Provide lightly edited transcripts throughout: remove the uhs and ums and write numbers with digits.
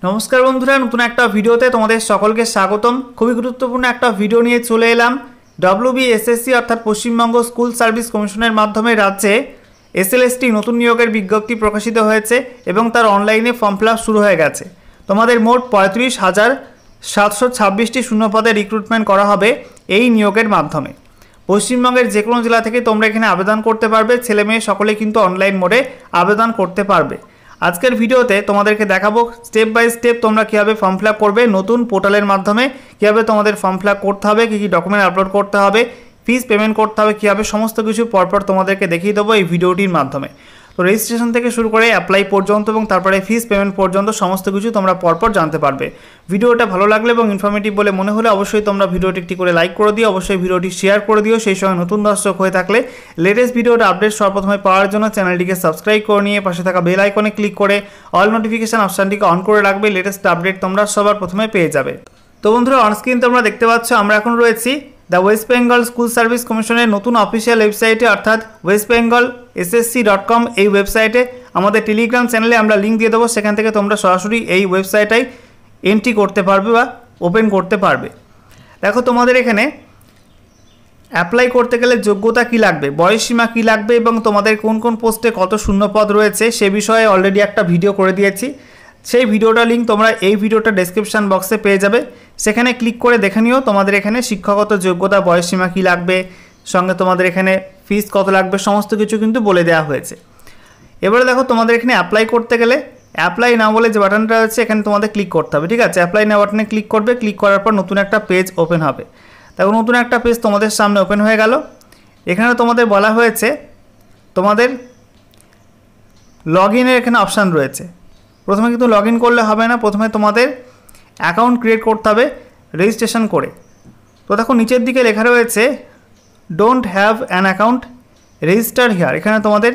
নমস্কার বন্ধুরা, নতুন একটা ভিডিওতে তোমাদের সকলকে স্বাগতম। খুবই গুরুত্বপূর্ণ একটা ভিডিও নিয়ে চলে এলাম। WBSSC অর্থাৎ পশ্চিমবঙ্গ স্কুল সার্ভিস কমিশনের মাধ্যমে রাজ্যে SLST নতুন নিয়োগের বিজ্ঞপ্তি প্রকাশিত হয়েছে এবং তার অনলাইনে ফর্ম ফিল আপ শুরু হয়ে গেছে। তোমাদের মোট 35,726টি শূন্য পদে রিক্রুটমেন্ট করা হবে এই নিয়োগের মাধ্যমে। পশ্চিমবঙ্গের যে কোনো জেলা থেকে তোমরা এখানে আবেদন করতে পারবে। ছেলে মেয়ে সকলে কিন্তু অনলাইন মোডে আবেদন করতে পারবে। আজকের ভিডিওতে তোমাদেরকে দেখাবো স্টেপ বাই স্টেপ তোমরা কীভাবে ফর্ম ফিল আপ করবে, নতুন পোর্টালের মাধ্যমে কীভাবে তোমাদের ফর্ম ফিল আপ করতে হবে, কী কী ডকুমেন্ট আপলোড করতে হবে, ফিস পেমেন্ট করতে হবে কীভাবে, সমস্ত কিছু পরপর তোমাদেরকে দেখিয়ে দেবো এই ভিডিওটির মাধ্যমে। তো রেজিস্ট্রেশন থেকে শুরু করে অ্যাপ্লাই পর্যন্ত এবং তারপরে ফিস পেমেন্ট পর্যন্ত সমস্ত কিছু তোমরা পরপর জানতে পারবে। ভিডিওটা ভালো লাগলে এবং ইনফরমেটিভ বলে মনে হলে অবশ্যই তোমরা ভিডিওটি একটি করে লাইক করে দিও, অবশ্যই ভিডিওটি শেয়ার করে দিও। সেই সঙ্গে নতুন দর্শক হয়ে থাকলে লেটেস্ট ভিডিওটা আপডেট সর্বপ্রথমে পাওয়ার জন্য চ্যানেলটিকে সাবস্ক্রাইব করে নিয়ে পাশে থাকা বেল আইকনে ক্লিক করে অল নোটিফিকেশান অপশানটিকে অন করে রাখবে। লেটেস্ট আপডেট তোমরা সবার প্রথমে পেয়ে যাবে। তো বন্ধুরা, অনস্ক্রিন তোমরা দেখতে পাচ্ছ আমরা এখন রয়েছি the West Bengal school service কমিশনের নতুন অফিসিয়াল ওয়েবসাইটে অর্থাৎ westbengalssc.com। এই ওয়েবসাইটে আমাদের টেলিগ্রাম চ্যানেলে আমরা লিঙ্ক দিয়ে দেবো, সেখান থেকে তোমরা সরাসরি এই ওয়েবসাইটটাই এন্ট্রি করতে পারবে বা ওপেন করতে পারবে। দেখো তোমাদের এখানে অ্যাপ্লাই করতে গেলে যোগ্যতা কী লাগবে, বয়সসীমা কী লাগবে এবং তোমাদের কোন কোন পোস্টে কত শূন্যপদ রয়েছে সে বিষয়ে অলরেডি একটা ভিডিও করে দিয়েছি। সেই ভিডিওটার লিঙ্ক তোমরা এই ভিডিওটা ডেসক্রিপশান বক্সে পেয়ে যাবে, সেখানে ক্লিক করে দেখে নিও। তোমাদের এখানে শিক্ষাগত যোগ্যতা, বয়সসীমা কী লাগবে, সঙ্গে তোমাদের এখানে ফিস কত লাগবে, সমস্ত কিছু কিন্তু বলে দেওয়া হয়েছে। এবারে দেখো তোমাদের এখানে অ্যাপ্লাই করতে গেলে অ্যাপ্লাই নাও বলে যে বাটনটা আছে এখানে তোমাদের ক্লিক করতে হবে। ঠিক আছে, অ্যাপ্লাই নাও বাটনে ক্লিক করবে। ক্লিক করার পর নতুন একটা পেজ ওপেন হবে। দেখো নতুন একটা পেজ তোমাদের সামনে ওপেন হয়ে গেল। এখানে তোমাদের বলা হয়েছে তোমাদের লগ ইনের এখানে অপশান রয়েছে। প্রথমে কিন্তু লগ ইন করলে হবে না, প্রথমে তোমাদের অ্যাকাউন্ট ক্রিয়েট করতে হবে রেজিস্ট্রেশন করে। তো দেখো নিচের দিকে লেখা রয়েছে don't have an account register here. এখানে তোমাদের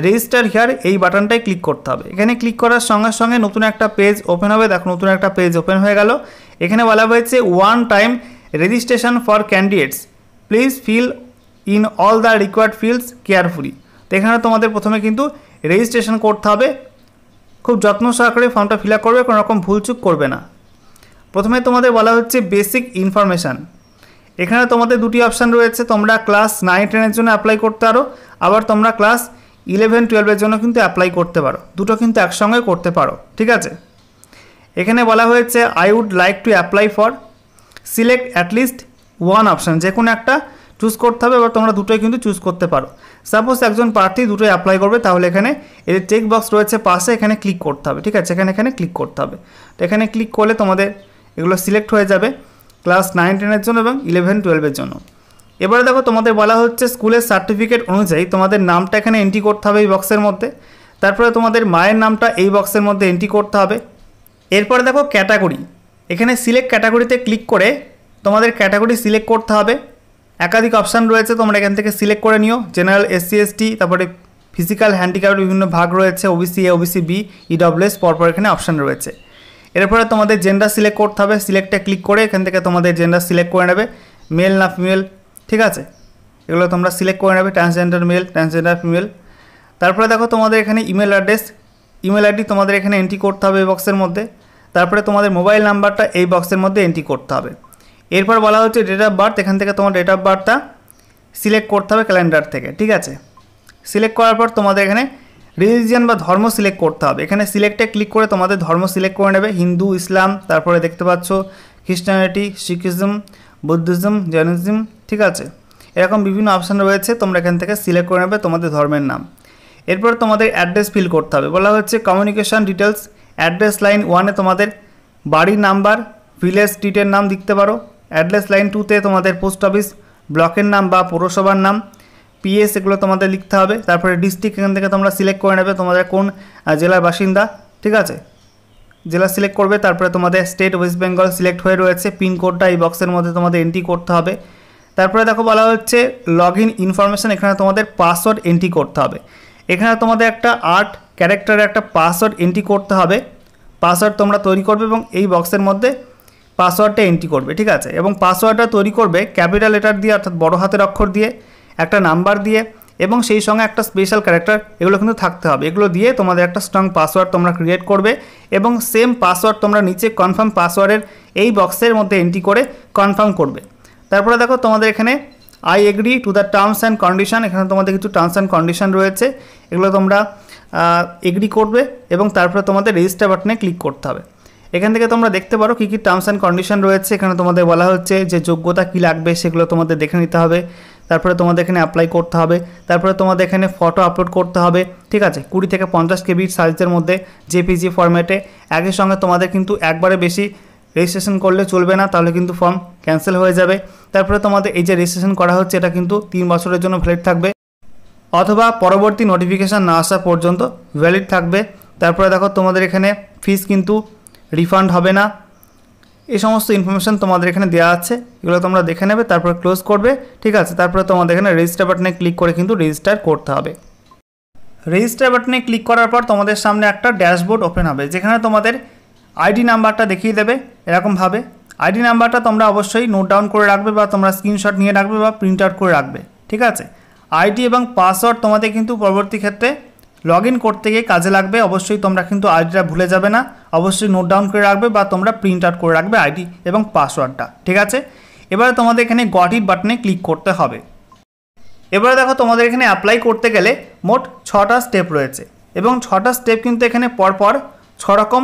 রেজিস্টার হিয়ার এই বাটনটায় ক্লিক করতে হবে। এখানে ক্লিক করার সঙ্গে সঙ্গে নতুন একটা পেজ ওপেন হবে। দেখো নতুন একটা পেজ ওপেন হয়ে গেল। এখানে বলা হয়েছে one time registration for candidates, please fill in all the required fields carefully. তো এখানে তোমাদের প্রথমে কিন্তু রেজিস্ট্রেশন করতে হবে, খুব যত্ন সহকারে ফর্মটা ফিল আপ করবে, কোনো রকম ভুলচুক করবে না। প্রথমে তোমাদের বলা হচ্ছে বেসিক ইনফরমেশান। এখানে তোমাদের দুটি অপশান রয়েছে, তোমরা ক্লাস 9-10 জন্য অ্যাপ্লাই করতে পারো, আবার তোমরা ক্লাস 11-12 জন্য কিন্তু অ্যাপ্লাই করতে পারো, দুটো কিন্তু একসঙ্গে করতে পারো। ঠিক আছে, এখানে বলা হয়েছে I would like to apply for, select at least one option, যে কোনো একটা চুজ করতে হবে, এবার তোমরা দুটোই কিন্তু চুজ করতে পারো। সাপোজ একজন প্রার্থী দুটোই অ্যাপ্লাই করবে, তাহলে এখানে এই চেক বক্স রয়েছে পাশে, এখানে ক্লিক করতে হবে। ঠিক আছে, এখানে ক্লিক করতে হবে। তো এখানে ক্লিক করলে তোমাদের এগুলো সিলেক্ট হয়ে যাবে ক্লাস 9-10 জন্য এবং 11-12 জন্য। এবারে দেখো তোমাদের বলা হচ্ছে স্কুলের সার্টিফিকেট অনুযায়ী তোমাদের নামটা এখানে এন্ট্রি করতে হবে এই বক্সের মধ্যে, তারপরে তোমাদের মায়ের নামটা এই বক্সের মধ্যে এন্ট্রি করতে হবে। এরপরে দেখো ক্যাটাগরি, এখানে সিলেক্ট ক্যাটাগরিতে ক্লিক করে তোমাদের ক্যাটাগরি সিলেক্ট করতে হবে। একাধিক অপশান রয়েছে, তোমরা এখান থেকে সিলেক্ট করে নিও। জেনারেল, SC ST, তারপরে ফিজিক্যাল হ্যান্ডিক্যাপের বিভিন্ন ভাগ রয়েছে, OBC A, OBC B, EWS, পরপর এখানে অপশান রয়েছে। এরপরে তোমাদের জেন্ডার সিলেক্ট করতে হবে। সিলেক্টে ক্লিক করে এখান থেকে তোমাদের জেন্ডার সিলেক্ট করে নেবে, মেল না ফিমেল। ঠিক আছে, এগুলো তোমরা সিলেক্ট করে নেবে, ট্রান্সজেন্ডার মেল, ট্রান্সজেন্ডার ফিমেল। তারপরে দেখো তোমাদের এখানে ইমেল অ্যাড্রেস, ইমেল আইডি তোমাদের এখানে এন্ট্রি করতে হবে এই বক্সের মধ্যে। তারপরে তোমাদের মোবাইল নাম্বারটা এই বক্সের মধ্যে এন্ট্রি করতে হবে। এরপর বলা হচ্ছে ডেট অফ বার্থ, এখান থেকে তোমার ডেট অফ বার্থটা সিলেক্ট করতে হবে ক্যালেন্ডার থেকে। ঠিক আছে, সিলেক্ট করার পর তোমাদের এখানে রিলিজিয়ান বা ধর্ম সিলেক্ট করতে হবে। এখানে সিলেক্টে ক্লিক করে তোমাদের ধর্ম সিলেক্ট করে নেবে, হিন্দু, ইসলাম, তারপরে দেখতে পাচ্ছ খ্রিস্টানিটি, শিখিজম, বুদ্ধিজম, জৈনিজম। ঠিক আছে, এরকম বিভিন্ন অপশান রয়েছে, তোমরা এখান থেকে সিলেক্ট করে নেবে তোমাদের ধর্মের নাম। এরপর তোমাদের অ্যাড্রেস ফিল করতে হবে। বলা হচ্ছে কমিউনিকেশান ডিটেলস, অ্যাড্রেস লাইন 1-এ তোমাদের বাড়ির নাম্বার, ভিলেজ, স্ট্রিটের নাম লিখতে পারো। অ্যাড্রেস লাইন 2-তে তোমাদের পোস্ট অফিস, ব্লকের নাম বা পৌরসভার নাম, PS এগুলো তোমাদের লিখতে হবে। তারপরে ডিস্ট্রিক্ট, এখান থেকে তোমরা সিলেক্ট করে নেবে তোমাদের কোন জেলার বাসিন্দা। ঠিক আছে, জেলা সিলেক্ট করবে। তারপরে তোমাদের স্টেট ওয়েস্ট বেঙ্গল সিলেক্ট হয়ে রয়েছে, পিনকোডটা এই বক্সের মধ্যে তোমাদের এন্ট্রি করতে হবে। তারপরে দেখো বলা হচ্ছে লগ ইন ইনফরমেশান, এখানে তোমাদের পাসওয়ার্ড এন্ট্রি করতে হবে। এখানে তোমাদের একটা 8 ক্যারেক্টারের একটা পাসওয়ার্ড এন্ট্রি করতে হবে। পাসওয়ার্ড তোমরা তৈরি করবে এবং এই বক্সের মধ্যে পাসওয়ার্ডটা এন্ট্রি করবে। ঠিক আছে, এবং পাসওয়ার্ডটা তৈরি করবে ক্যাপিটাল লেটার দিয়ে অর্থাৎ বড় হাতের অক্ষর দিয়ে, একটা নাম্বার দিয়ে এবং সেই সঙ্গে একটা স্পেশাল ক্যারেক্টার এগুলো কিন্তু থাকতে হবে। এগুলো দিয়ে তোমাদের একটা স্ট্রং পাসওয়ার্ড তোমরা ক্রিয়েট করবে এবং সেম পাসওয়ার্ড তোমরা নিচে কনফার্ম পাসওয়ার্ডের এই বক্সের মধ্যে এন্ট্রি করে কনফার্ম করবে। তারপরে দেখো তোমাদের এখানে I agree to the terms and condition, এখানে তোমাদের কিছু টার্মস অ্যান্ড কন্ডিশন রয়েছে, এগুলো তোমরা এগ্রি করবে এবং তারপরে তোমাদের রেজিস্টার বাটনে ক্লিক করতে হবে। এখান থেকে তোমরা দেখতে পারো কী কী টার্মস অ্যান্ড কন্ডিশন রয়েছে। এখানে তোমাদের বলা হচ্ছে যে যোগ্যতা কী লাগবে সেগুলো তোমাদের দেখে নিতে হবে। তারপরে তোমাদের এখানে অ্যাপ্লাই করতে হবে। তারপরে তোমাদের এখানে ফটো আপলোড করতে হবে, ঠিক আছে, 20 থেকে 50 KB সাইজের মধ্যে জেপিজি ফরম্যাটে। একই সঙ্গে তোমাদের কিন্তু একবারে বেশি রেজিস্ট্রেশন করলে চলবে না, তাহলে কিন্তু ফর্ম ক্যান্সেল হয়ে যাবে। তারপরে তোমাদের এই যে রেজিস্ট্রেশন করা হচ্ছে এটা কিন্তু 3 বছরের জন্য ভ্যালিড থাকবে, অথবা পরবর্তী নোটিফিকেশান না আসা পর্যন্ত ভ্যালিড থাকবে। তারপরে দেখো তোমাদের এখানে ফিস কিন্তু রিফান্ড হবে না। এই সমস্ত ইনফরমেশান তোমাদের এখানে দেওয়া আছে, এগুলো তোমরা দেখে নেবে, তারপরে ক্লোজ করবে, ঠিক আছে। তারপরে তোমাদের এখানে রেজিস্টার বাটনে ক্লিক করে কিন্তু রেজিস্টার করতে হবে। রেজিস্টার বাটনে ক্লিক করার পর তোমাদের সামনে একটা ড্যাশবোর্ড ওপেন হবে, যেখানে তোমাদের আইডি নাম্বারটা দেখিয়ে দেবে এরকমভাবে। আইডি নাম্বারটা তোমরা অবশ্যই নোট ডাউন করে রাখবে বা তোমরা স্ক্রিনশট নিয়ে রাখবে বা প্রিন্ট আউট করে রাখবে, ঠিক আছে। আইডি এবং পাসওয়ার্ড তোমাদের কিন্তু পরবর্তী ক্ষেত্রে লগ ইন করতে গিয়ে কাজে লাগবে। অবশ্যই তোমরা কিন্তু আইডিটা ভুলে যাবে না, অবশ্যই নোট ডাউন করে রাখবে বা তোমরা প্রিন্ট আউট করে রাখবে আইডি এবং পাসওয়ার্ডটা, ঠিক আছে। এবারে তোমাদের এখানে গট ইট বাটনে ক্লিক করতে হবে। এবারে দেখো তোমাদের এখানে অ্যাপ্লাই করতে গেলে মোট 6টা স্টেপ রয়েছে এবং 6টা স্টেপ কিন্তু এখানে পরপর 6 রকম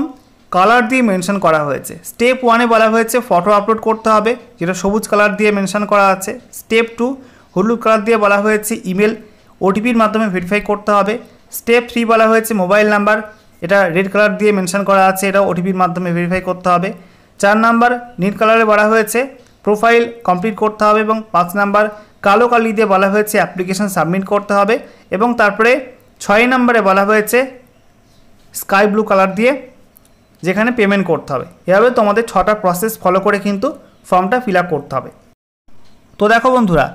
কালার দিয়ে মেনশন করা হয়েছে। স্টেপ 1-এ বলা হয়েছে ফটো আপলোড করতে হবে, যেটা সবুজ কালার দিয়ে মেনশন করা আছে। স্টেপ 2 হলুদ কালার দিয়ে বলা হয়েছে ইমেল ওটিপির মাধ্যমে ভেরিফাই করতে হবে। স্টেপ 3 বলা হয়েছে মোবাইল নাম্বার, এটা রেড কালার দিয়ে মেনশন করা আছে, এটা ওটিপির মাধ্যমে ভেরিফাই করতে হবে। 4 নাম্বার নীল কালারে বলা হয়েছে প্রোফাইল কমপ্লিট করতে হবে এবং 5 নাম্বার কালো কালি দিয়ে বলা হয়েছে অ্যাপ্লিকেশন সাবমিট করতে হবে এবং তারপরে 6 নম্বরে বলা হয়েছে স্কাই ব্লু কালার দিয়ে যেখানে পেমেন্ট করতে হবে। এভাবে তোমাদের 6টা প্রসেস ফলো করে কিন্তু ফর্মটা ফিল আপ করতে হবে। তো দেখো বন্ধুরা,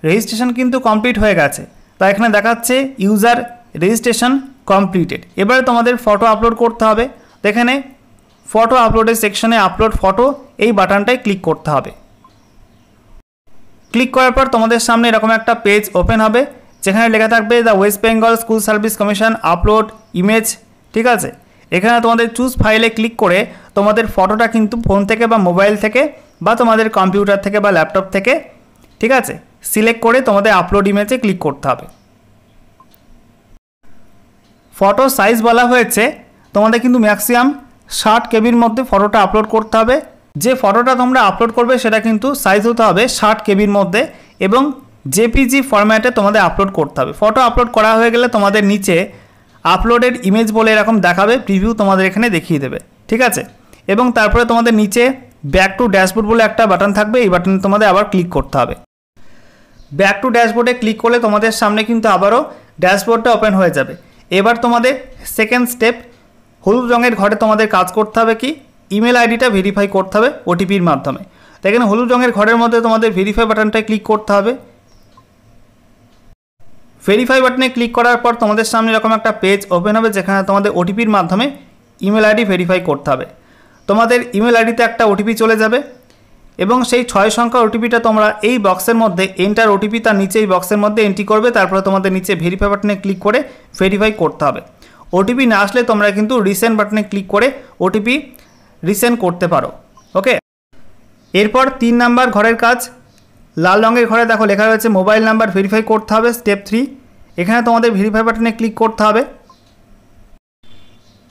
রেজিস্ট্রেশন কিন্তু কমপ্লিট হয়ে গেছে, তাই এখানে দেখাচ্ছে ইউজার রেজিস্ট্রেশন কমপ্লিটেড। এবারে তোমাদের ফটো আপলোড করতে হবে। তো এখানে ফটো আপলোডের সেকশনে আপলোড ফটো এই বাটনটায় ক্লিক করতে হবে। ক্লিক করার পর তোমাদের সামনে এরকম একটা পেজ ওপেন হবে, যেখানে লেখা থাকবে the West Bengal school service commission upload image, ঠিক আছে। এখানে তোমাদের চুজ ফাইলে ক্লিক করে তোমাদের ফটোটা কিন্তু ফোন থেকে বা মোবাইল থেকে বা তোমাদের কম্পিউটার থেকে বা ল্যাপটপ থেকে, ঠিক আছে, সিলেক্ট করে তোমাদের আপলোড ইমেজে ক্লিক করতে হবে। ফটো সাইজ বলা হয়েছে তোমাদের কিন্তু ম্যাক্সিমাম 60 KBর মধ্যে ফটোটা আপলোড করতে হবে। যে ফটোটা তোমরা আপলোড করবে সেটা কিন্তু সাইজ হতে হবে 60 KBর মধ্যে এবং জেপিজি ফরম্যাটে তোমাদের আপলোড করতে হবে। ফটো আপলোড করা হয়ে গেলে তোমাদের নিচে আপলোডেড ইমেজ বলে এরকম দেখাবে, প্রিভিউ তোমাদের এখানে দেখিয়ে দেবে, ঠিক আছে। এবং তারপরে তোমাদের নিচে ব্যাক টু ড্যাশবোর্ড বলে একটা বাটন থাকবে, এই বাটনে তোমাদের আবার ক্লিক করতে হবে। ব্যাক টু ড্যাশবোর্ডে ক্লিক করলে তোমাদের সামনে কিন্তু আবারও ড্যাশবোর্ডটা ওপেন হয়ে যাবে। এবার তোমাদের সেকেন্ড স্টেপ হলুদ রঙের ঘরে তোমাদের কাজ করতে হবে কি ইমেল আইডিটা ভেরিফাই করতে হবে ওটিপির মাধ্যমে। তো এখানে হলুদ রঙের ঘরের মধ্যে তোমাদের ভেরিফাই বাটনটায় ক্লিক করতে হবে। ভেরিফাই বাটনে ক্লিক করার পর তোমাদের সামনে এরকম একটা পেজ ওপেন হবে, যেখানে তোমাদের ওটিপির মাধ্যমে ইমেল আইডি ভেরিফাই করতে হবে। তোমাদের ইমেল আইডিতে একটা ওটিপি চলে যাবে এবং সেই 6 সংখ্যার ওটিপিটা তোমরা এই বক্সের মধ্যে এন্টার ওটিপি তার নিচে এই বক্সের মধ্যে এন্ট্রি করবে। তারপরে তোমাদের নিচে ভেরিফাই বাটনে ক্লিক করে ভেরিফাই করতে হবে। ওটিপি না আসলে তোমরা কিন্তু রিসেন্ড বাটনে ক্লিক করে ওটিপি রিসেন্ড করতে পারো, ওকে। এরপর 3 নাম্বার ঘরের কাজ, লাল রঙের ঘরে দেখো লেখা রয়েছে মোবাইল নাম্বার ভেরিফাই করতে হবে, স্টেপ 3। এখানে তোমাদের ভেরিফাই বাটনে ক্লিক করতে হবে।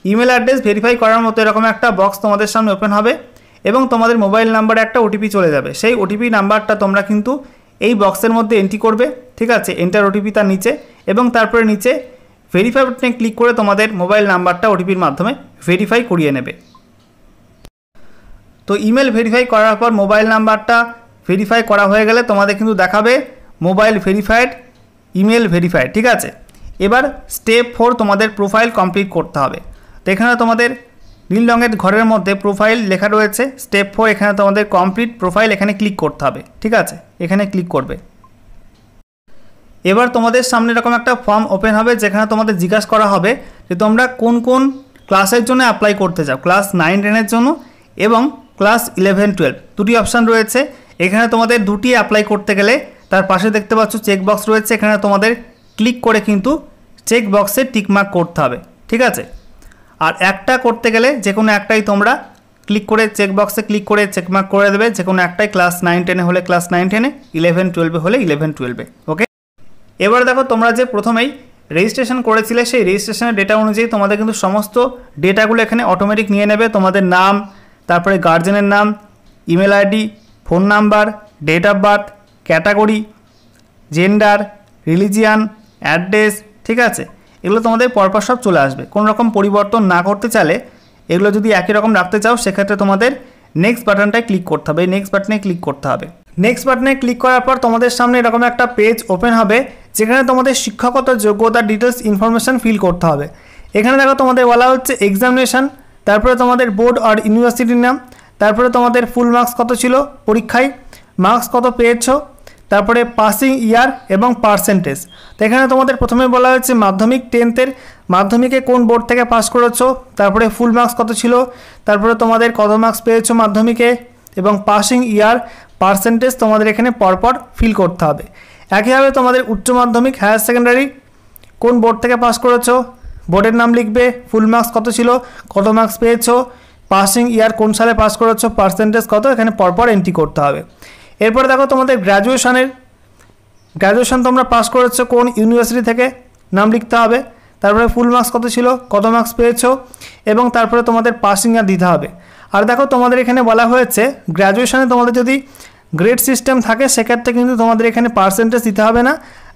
ইমেল অ্যাড্রেস ভেরিফাই করার মতো এরকম একটা বক্স তোমাদের সামনে ওপেন হবে এবং তোমাদের মোবাইল নাম্বারে একটা ওটিপি চলে যাবে। সেই ওটিপি নাম্বারটা তোমরা কিন্তু এই বক্সের মধ্যে এন্ট্রি করবে, ঠিক আছে, এন্টার ওটিপি তার নিচে এবং তারপরে নিচে ভেরিফাই বাটনে ক্লিক করে তোমাদের মোবাইল নাম্বারটা ওটিপির মাধ্যমে ভেরিফাই করিয়ে নেবে। তো ইমেল ভেরিফাই করার পর মোবাইল নাম্বারটা ভেরিফাই করা হয়ে গেলে তোমাদের কিন্তু দেখাবে মোবাইল ভেরিফাইড, ইমেল ভেরিফাইড, ঠিক আছে। এবার স্টেপ 4 তোমাদের প্রোফাইল কমপ্লিট করতে হবে। তো এখানে তোমাদের নীল রঙের ঘরের মধ্যে প্রোফাইল লেখা রয়েছে, স্টেপ 4। এখানে তোমাদের কমপ্লিট প্রোফাইল এখানে ক্লিক করতে হবে, ঠিক আছে, এখানে ক্লিক করবে। এবার তোমাদের সামনে এরকম একটা ফর্ম ওপেন হবে, যেখানে তোমাদের জিজ্ঞাসা করা হবে যে তোমরা কোন কোন ক্লাসের জন্য অ্যাপ্লাই করতে চাও, ক্লাস 9-10 জন্য এবং ক্লাস 11-12 দুটি অপশান রয়েছে। এখানে তোমাদের দুটি অ্যাপ্লাই করতে গেলে তার পাশে দেখতে পাচ্ছ চেকবক্স রয়েছে, এখানে তোমাদের ক্লিক করে কিন্তু চেক বক্সে টিকমার্ক করতে হবে, ঠিক আছে। আর একটা করতে গেলে যে কোনো একটাই তোমরা ক্লিক করে চেক বক্সে ক্লিক করে চেকমার্ক করে দেবে, যে কোনো একটাই। ক্লাস 9-10 হলে ক্লাস 9-10, 11-12 হলে 11-12, ওকে। এবার দেখো তোমরা যে প্রথমেই রেজিস্ট্রেশন করেছিলে সেই রেজিস্ট্রেশনের ডেটা অনুযায়ী তোমাদের কিন্তু সমস্ত ডেটাগুলো এখানে অটোমেটিক নিয়ে নেবে। তোমাদের নাম, তারপরে গার্জেনের নাম, email ID, phone number, date of birth, category, gender, religion, address, ঠিক আছে। এগুলো তোমাদের পরপর সব চলে আসবে। কোনো রকম পরিবর্তন না করতে চাইলে, এগুলো যদি একই রকম রাখতে চাও, সেক্ষেত্রে তোমাদের নেক্সট বাটনটায় ক্লিক করতে হবে। নেক্সট বাটনে ক্লিক করতে হবে। নেক্সট বাটনে ক্লিক করার পর তোমাদের সামনে এরকম একটা পেজ ওপেন হবে, যেখানে তোমাদের শিক্ষাগত যোগ্যতার ডিটেলস ইনফরমেশান ফিল করতে হবে। এখানে দেখো তোমাদের বলা হচ্ছে এক্সামিনেশান, তারপরে তোমাদের বোর্ড আর ইউনিভার্সিটির নাম, তারপরে তোমাদের ফুল মার্কস কত ছিল পরীক্ষায়, মার্কস কত পেয়েছো, তারপরে পাসিং ইয়ার এবং পার্সেন্টেজ। তো এখানে তোমাদের প্রথমে বলা হয়েছে মাধ্যমিক 10th মাধ্যমিকে কোন বোর্ড থেকে পাস করেছো, তারপরে ফুল মার্কস কত ছিল, তারপরে তোমাদের কত মার্কস পেয়েছো মাধ্যমিকে, এবং পাসিং ইয়ার, পার্সেন্টেজ তোমাদের এখানে পরপর ফিল করতে হবে। একইভাবে তোমাদের উচ্চ মাধ্যমিক হায়ার সেকেন্ডারি কোন বোর্ড থেকে পাস করেছো, বোর্ডের নাম লিখবে, ফুল মার্কস কত ছিল, কত মার্কস পেয়েছো, পাসিং ইয়ার কোন সালে পাস করেছো, পার্সেন্টেজ কত, এখানে পরপর এন্ট্রি করতে হবে। এরপরে দেখো তোমাদের গ্র্যাজুয়েশন তোমরা পাস করেছো কোন ইউনিভার্সিটি থেকে, নাম লিখতে হবে, তারপরে ফুল মার্কস কত ছিল, কত মার্কস পেয়েছো, এবং তারপরে তোমাদের পাসিং ইয়ার দিতে হবে। আর দেখো তোমাদের এখানে বলা হয়েছে গ্র্যাজুয়েশনে তোমাদের যদি গ্রেড সিস্টেম থাকে, সেক্ষেত্রে কিন্তু তোমাদের এখানে পার্সেন্টেজ দিতে হবে না।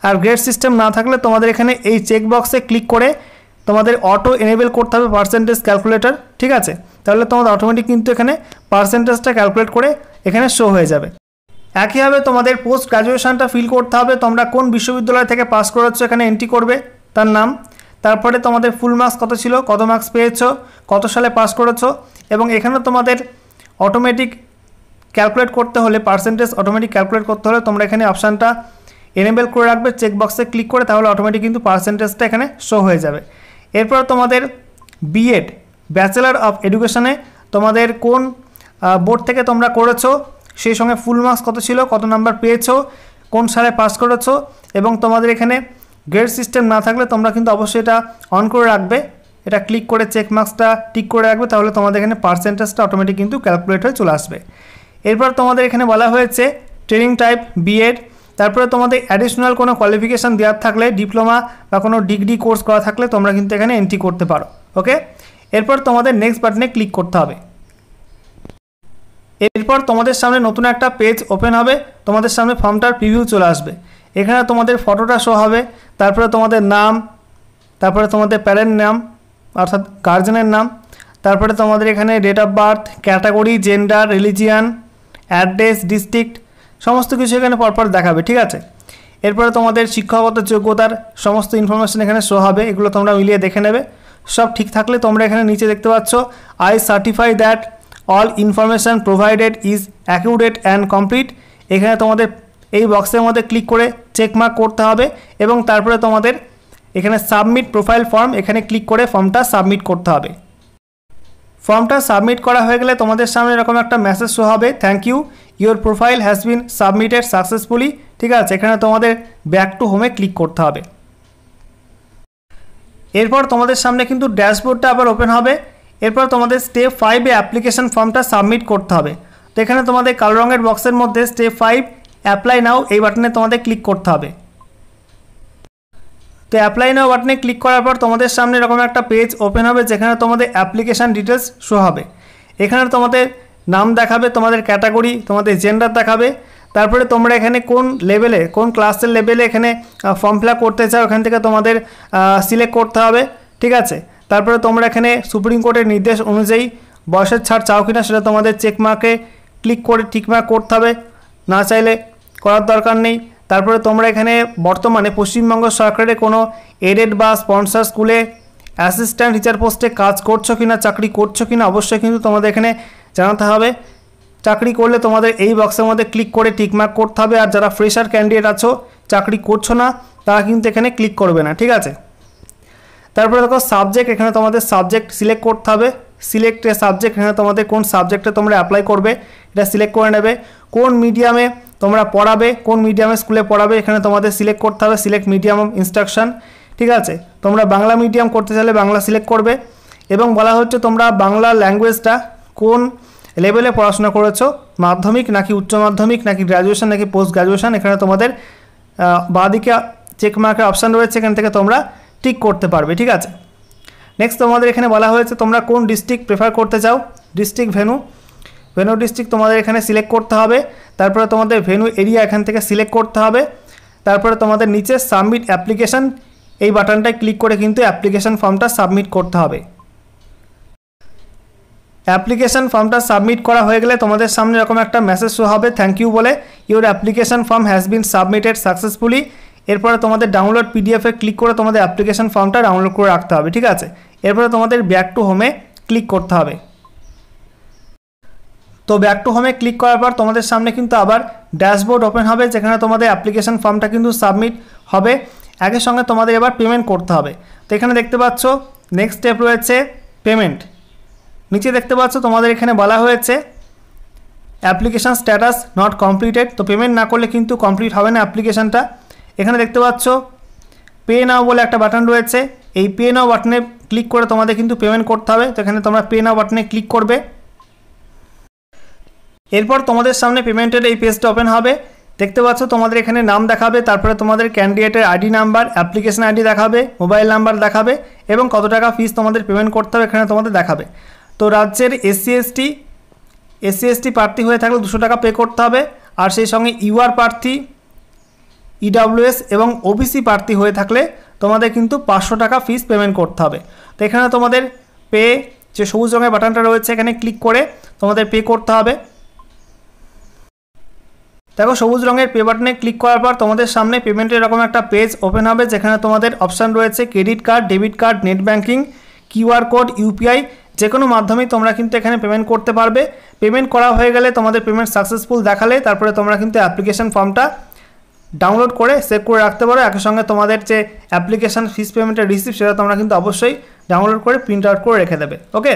আর গ্রেড সিস্টেম না থাকলে তোমাদের এখানে এই চেক বক্সে ক্লিক করে তোমাদের অটো এনেবেল করতে হবে পার্সেন্টেজ ক্যালকুলেটর, ঠিক আছে। তাহলে তোমাদের অটোমেটিক কিন্তু এখানে পার্সেন্টেজটা ক্যালকুলেট করে এখানে শো হয়ে যাবে। একইভাবে তোমাদের পোস্ট গ্র্যাজুয়েশনটা ফিল করতে হবে, তোমরা কোন বিশ্ববিদ্যালয় থেকে পাস করেছো এখানে এন্ট্রি করবে তার নাম, তারপরে তোমাদের ফুল মার্কস কত ছিল, কত মার্কস পেয়েছো, কত সালে পাস করেছো, এবং এখানে তোমাদের অটোমেটিক ক্যালকুলেট করতে হলে, পার্সেন্টেজ অটোমেটিক ক্যালকুলেট করতে হলে তোমরা এখানে অপশানটা এনেবেল করে রাখবে চেক বক্সে ক্লিক করে, তাহলে অটোমেটিক কিন্তু পার্সেন্টেজটা এখানে শো হয়ে যাবে। এরপর তোমাদের বিএড ব্যাচেলার অফ এডুকেশনে তোমাদের কোন বোর্ড থেকে তোমরা করেছো, সেই সঙ্গে ফুল মার্কস কত ছিল, কত নাম্বার পেয়েছো, কোন সালে পাস করেছো, এবং তোমাদের এখানে গ্রেড সিস্টেম না থাকলে তোমরা কিন্তু অবশ্যই এটা অন করে রাখবে। এটা ক্লিক করে চেক মার্কসটা টিক করে রাখবে, তাহলে তোমাদের এখানে পার্সেন্টেজটা অটোমেটিক কিন্তু ক্যালকুলেট হয়ে চলে আসবে। এরপর তোমাদের এখানে বলা হয়েছে ট্রেনিং টাইপ বিএড, তারপরে তোমাদের অ্যাডিশনাল কোনো কোয়ালিফিকেশান দেওয়ার থাকলে, ডিপ্লোমা বা কোনো ডিগ্রি কোর্স করা থাকলে তোমরা কিন্তু এখানে এন্ট্রি করতে পারো, ওকে। এরপর তোমাদের নেক্সট বাটনে ক্লিক করতে হবে। এরপর তোমাদের সামনে নতুন একটা পেজ ওপেন হবে, তোমাদের সামনে ফর্মটার প্রিভিউ চলে আসবে। এখানে তোমাদের ফটোটা শো হবে, তারপরে তোমাদের নাম, তারপরে তোমাদের প্যারেন্ট নাম অর্থাৎ গার্জেনের নাম, তারপরে তোমাদের এখানে date of birth, category, gender, religion, address, district, সমস্ত কিছু এখানে পরপর দেখাবে, ঠিক আছে। এরপরে তোমাদের শিক্ষাগত যোগ্যতার সমস্ত ইনফরমেশন এখানে শো হবে, এগুলো তোমরা মিলিয়ে দেখে নেবে। সব ঠিক থাকলে তোমরা এখানে নিচে দেখতে পাচ্ছ I certify that all information provided is accurate and complete. এখানে তোমাদের এই বক্সের মধ্যে ক্লিক করে চেকমার্ক করতে হবে, এবং তারপরে তোমাদের এখানে সাবমিট প্রোফাইল ফর্ম, এখানে ক্লিক করে ফর্মটা সাবমিট করতে হবে। ফর্মটা সাবমিট করা হয়ে গেলে তোমাদের সামনে এরকম একটা মেসেজ শো হবে, thank you, your profile has been submitted successfully, ঠিক আছে। এখানে তোমাদের ব্যাক টু হোমে ক্লিক করতে হবে। এরপর তোমাদের সামনে কিন্তু ড্যাশবোর্ডটা আবার ওপেন হবে। এরপর তোমাদের স্টেপ 5 অ্যাপ্লিকেশন ফর্মটা সাবমিট করতে হবে। তো এখানে তোমাদের কালো রঙের বক্সের মধ্যে স্টেপ 5 অ্যাপ্লাই নাও এই বাটনে তোমাদের ক্লিক করতে হবে। তো অ্যাপ্লাই নাও বাটনে ক্লিক করার পর তোমাদের সামনে এরকম একটা পেজ ওপেন হবে, যেখানে তোমাদের অ্যাপ্লিকেশান ডিটেলস শো হবে। এখানে তোমাদের নাম দেখাবে, তোমাদের ক্যাটাগরি, তোমাদের জেন্ডার দেখাবে, তারপরে তোমরা এখানে কোন লেভেলে, কোন ক্লাসের লেভেলে এখানে ফর্ম ফিল আপ করতে চাও, এখান থেকে তোমাদের সিলেক্ট করতে হবে, ঠিক আছে। তারপরে তোমরা এখানে সুপ্রিম কোর্টের নির্দেশ অনুযায়ী বয়সের ছাড় চাও কিনা সেটা তোমাদের চেকমার্কে ক্লিক করে টিকমার্ক করতে হবে, না চাইলে করার দরকার নেই। তারপরে তোমরা এখানে বর্তমানে পশ্চিমবঙ্গ সরকারের কোনো এডেড বা স্পন্সর স্কুলে অ্যাসিস্ট্যান্ট টিচার পোস্টে কাজ করছো কিনা, চাকরি করছো কিনা, অবশ্যই কিন্তু তোমাদের এখানে জানাতে হবে। চাকরি করলে তোমাদের এই বক্সের মধ্যে ক্লিক করে টিকমার্ক করতে হবে। আর যারা ফ্রেশার ক্যান্ডিডেট আছো, চাকরি করছো না, তারা কিন্তু এখানে ক্লিক করবে না, ঠিক আছে। তারপরে দেখো সাবজেক্ট, এখানে তোমাদের সাবজেক্ট সিলেক্ট করতে হবে। সিলেক্ট এ সাবজেক্ট, এখানে তোমাদের কোন সাবজেক্টে তোমরা অ্যাপ্লাই করবে এটা সিলেক্ট করে নেবে। কোন মিডিয়ামে তোমরা পড়াবে, কোন মিডিয়ামে স্কুলে পড়াবে এখানে তোমাদের সিলেক্ট করতে হবে, সিলেক্ট মিডিয়াম অফ ইনস্ট্রাকশন। ঠিক আছে, তোমরা বাংলা মিডিয়াম করতে চাইলে বাংলা সিলেক্ট করবে এবং বলা হচ্ছে তোমরা বাংলা ল্যাঙ্গুয়েজটা কোন লেভেলে পড়াশোনা করেছো, মাধ্যমিক নাকি উচ্চ মাধ্যমিক নাকি গ্র্যাজুয়েশন নাকি পোস্ট গ্র্যাজুয়েশন, এখানে তোমাদের বাঁদিকে চেক মার্কের অপশান রয়েছে, এখান থেকে তোমরা টিক করতে পারবে। ঠিক আছে, নেক্সট তোমাদের এখানে বলা হয়েছে তোমরা কোন ডিস্ট্রিক্ট প্রেফার করতে চাও, ডিস্ট্রিক্ট ভেন্যু ডিস্ট্রিক্ট তোমাদের এখানে সিলেক্ট করতে হবে। তারপরে তোমাদের ভেন্যু এরিয়া এখান থেকে সিলেক্ট করতে হবে। তারপরে তোমাদের নিচে সাবমিট অ্যাপ্লিকেশান এই বাটনটায় ক্লিক করে কিন্তু অ্যাপ্লিকেশান ফর্মটা সাবমিট করতে হবে। অ্যাপ্লিকেশান ফর্মটা সাবমিট করা হয়ে গেলে তোমাদের সামনে এরকম একটা মেসেজ শো হবে, থ্যাংক ইউ বলে, your application form has been submitted successfully. এরপরে তোমাদের ডাউনলোড পিডিএফে ক্লিক করে তোমাদের অ্যাপ্লিকেশান ফর্মটা ডাউনলোড করে রাখতে হবে। ঠিক আছে, এরপরে তোমাদের ব্যাক টু হোমে ক্লিক করতে হবে। তো ব্যাক টু হোমে ক্লিক করার পর তোমাদের সামনে কিন্তু আবার ড্যাশবোর্ড ওপেন হবে, যেখানে তোমাদের অ্যাপ্লিকেশান ফর্মটা কিন্তু সাবমিট হবে। একই সঙ্গে তোমাদের এবার পেমেন্ট করতে হবে। তো এখানে দেখতে পাচ্ছ নেক্সট স্টেপ রয়েছে পেমেন্ট। নিচে দেখতে পাচ্ছ তোমাদের এখানে বলা হয়েছে অ্যাপ্লিকেশান স্ট্যাটাস নট কমপ্লিটেড। তো পেমেন্ট না করলে কিন্তু কমপ্লিট হবে না অ্যাপ্লিকেশানটা। এখানে দেখতে পাচ্ছ পে নাও বলে একটা বাটন রয়েছে, এই পে নাও বাটনে ক্লিক করে তোমাদের কিন্তু পেমেন্ট করতে হবে। তো এখানে তোমরা পে নাও বাটনে ক্লিক করবে। এরপর তোমাদের সামনে পেমেন্টের এই পেজটা ওপেন হবে। দেখতে পাচ্ছ তোমাদের এখানে নাম দেখাবে, তারপরে তোমাদের ক্যান্ডিডেটের আইডি নাম্বার, অ্যাপ্লিকেশন আইডি দেখাবে, মোবাইল নাম্বার দেখাবে এবং কত টাকা ফিস তোমাদের পেমেন্ট করতে হবে এখানে তোমাদের দেখাবে। তো রাজ্যের এসসি এসটি প্রার্থী হয়ে থাকলে 200 টাকা পে করতে হবে, আর সেই সঙ্গে ইউআর প্রার্থী, ইডব্লিউএস এবং ওবিসি প্রার্থী হয়ে থাকলে তোমাদের কিন্তু 500 টাকা ফিস পেমেন্ট করতে হবে। তো এখানে তোমাদের পে যে সবুজ রঙের বাটনটা রয়েছে এখানে ক্লিক করে তোমাদের পে করতে হবে। দেখো সবুজ রঙের পে বাটনে ক্লিক করার পর তোমাদের সামনে পেমেন্টের এরকম একটা পেজ ওপেন হবে, যেখানে তোমাদের অপশান রয়েছে credit card, debit card, net banking, QR code, UPI, যে কোনো মাধ্যমেই তোমরা কিন্তু এখানে পেমেন্ট করতে পারবে। পেমেন্ট করা হয়ে গেলে তোমাদের পেমেন্ট সাকসেসফুল দেখালে তারপরে তোমরা কিন্তু অ্যাপ্লিকেশন ফর্মটা ডাউনলোড করে সেভ করে রাখতে পারো। একই সঙ্গে তোমাদের যে অ্যাপ্লিকেশন ফিস পেমেন্টের রিসিপ্ট সেটা তোমরা কিন্তু অবশ্যই ডাউনলোড করে প্রিন্ট আউট করে রেখে দেবে। ওকে।